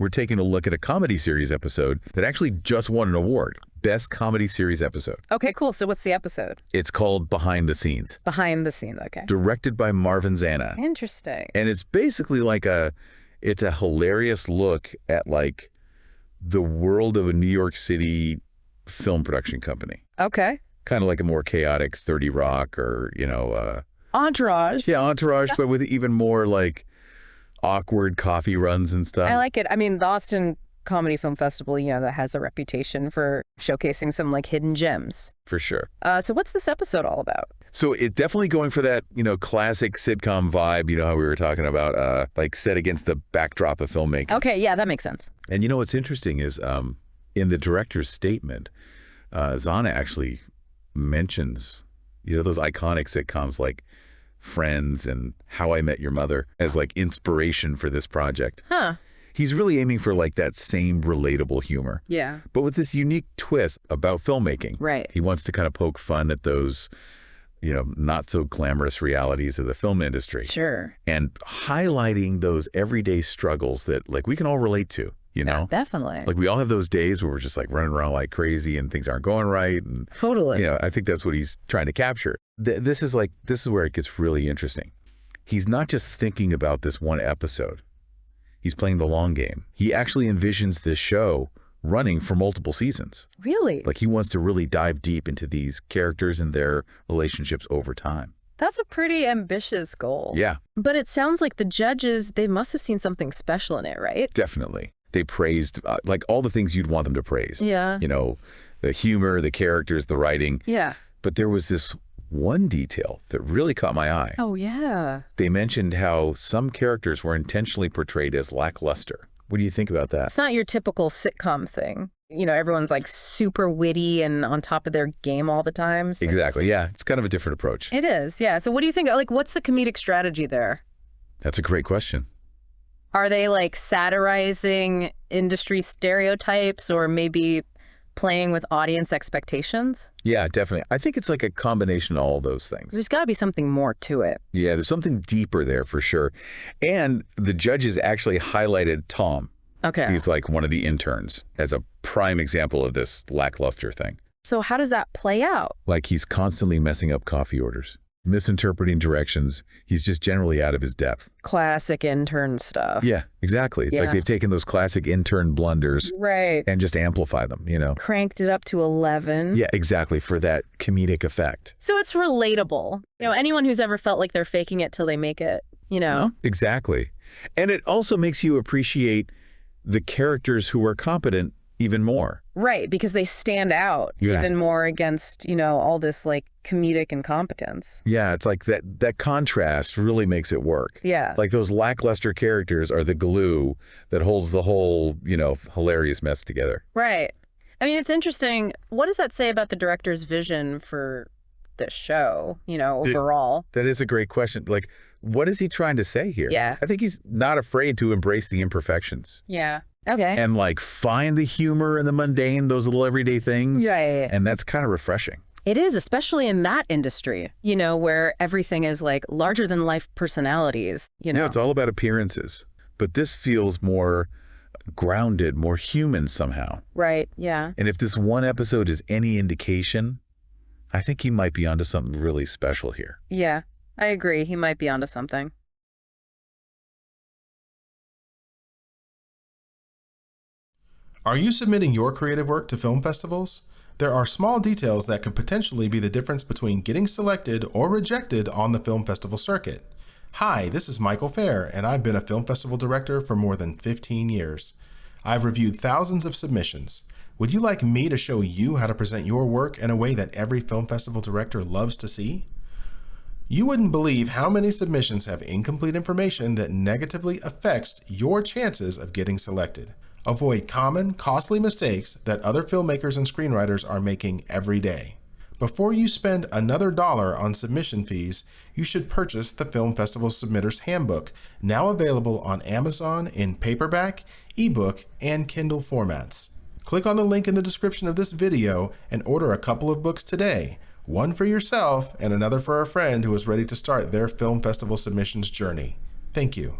we're taking a look at a comedy series episode that actually just won an award. Best Comedy Series Episode. Okay, cool. So what's the episode? It's called Behind the Scenes. Behind the Scenes, okay. Directed by Marvin Zana. Interesting. And it's basically like it's a hilarious look at like the world of a New York City film production company. Okay. Kind of like a more chaotic 30 Rock or, Entourage. Yeah, Entourage, but with even more like awkward coffee runs and stuff. I like it. I mean, the Austin Comedy Film Festival, that has a reputation for showcasing some like hidden gems. For sure. So what's this episode all about? So it definitely going for that, classic sitcom vibe, how we were talking about, like set against the backdrop of filmmaking. Okay, yeah, that makes sense. And what's interesting is in the director's statement, Zana actually mentions, those iconic sitcoms like Friends and How I Met Your Mother as like inspiration for this project. Huh. He's really aiming for like that same relatable humor. Yeah. But with this unique twist about filmmaking. Right. He wants to kind of poke fun at those, not so glamorous realities of the film industry. Sure. And highlighting those everyday struggles that like we can all relate to, Yeah, definitely. Like we all have those days where we're just like running around like crazy and things aren't going right. And totally. I think that's what he's trying to capture. This is where it gets really interesting. He's not just thinking about this one episode. He's playing the long game. He actually envisions this show running for multiple seasons. Really? Like he wants to really dive deep into these characters and their relationships over time. That's a pretty ambitious goal. Yeah. But it sounds like the judges, they must have seen something special in it, right? Definitely. They praised like all the things you'd want them to praise. Yeah. The humor, the characters, the writing. Yeah. But there was this one detail that really caught my eye. Oh, yeah. They mentioned how some characters were intentionally portrayed as lackluster. What do you think about that? It's not your typical sitcom thing. Everyone's like super witty and on top of their game all the time. So. Exactly. Yeah. It's kind of a different approach. It is. Yeah. So what do you think? Like, what's the comedic strategy there? That's a great question. Are they like satirizing industry stereotypes or maybe playing with audience expectations? Yeah, definitely. I think it's like a combination of all those things. There's got to be something more to it. Yeah, there's something deeper there for sure. And the judges actually highlighted Tom. Okay. He's like one of the interns as a prime example of this lackluster thing. So how does that play out? Like he's constantly messing up coffee orders, misinterpreting directions. He's just generally out of his depth. Classic intern stuff. Yeah, exactly. It's like they've taken those classic intern blunders right. and just amplify them, Cranked it up to 11. Yeah, exactly, for that comedic effect. So it's relatable. Anyone who's ever felt like they're faking it till they make it, Exactly. And it also makes you appreciate the characters who are competent even more. Right, because they stand out even more against, all this like comedic incompetence. Yeah, it's like that contrast really makes it work. Yeah. Like those lackluster characters are the glue that holds the whole, hilarious mess together. Right. I mean, it's interesting. What does that say about the director's vision for this show, overall? That is a great question. Like, what is he trying to say here? Yeah. I think he's not afraid to embrace the imperfections. Yeah. Okay. And like find the humor in the mundane, those little everyday things. Yeah. And that's kind of refreshing. It is, especially in that industry, where everything is like larger than life personalities, Yeah, it's all about appearances. But this feels more grounded, more human somehow. Right. Yeah. And if this one episode is any indication, I think he might be onto something really special here. Yeah, I agree. He might be onto something. Are you submitting your creative work to film festivals? There are small details that could potentially be the difference between getting selected or rejected on the film festival circuit. Hi, this is Michael Fair, and I've been a film festival director for more than 15 years. I've reviewed thousands of submissions. Would you like me to show you how to present your work in a way that every film festival director loves to see? You wouldn't believe how many submissions have incomplete information that negatively affects your chances of getting selected. Avoid common, costly mistakes that other filmmakers and screenwriters are making every day. Before you spend another $1 on submission fees, you should purchase the Film Festival Submitter's Handbook, now available on Amazon in paperback, ebook, and Kindle formats. Click on the link in the description of this video and order a couple of books today, one for yourself and another for a friend who is ready to start their film festival submissions journey. Thank you.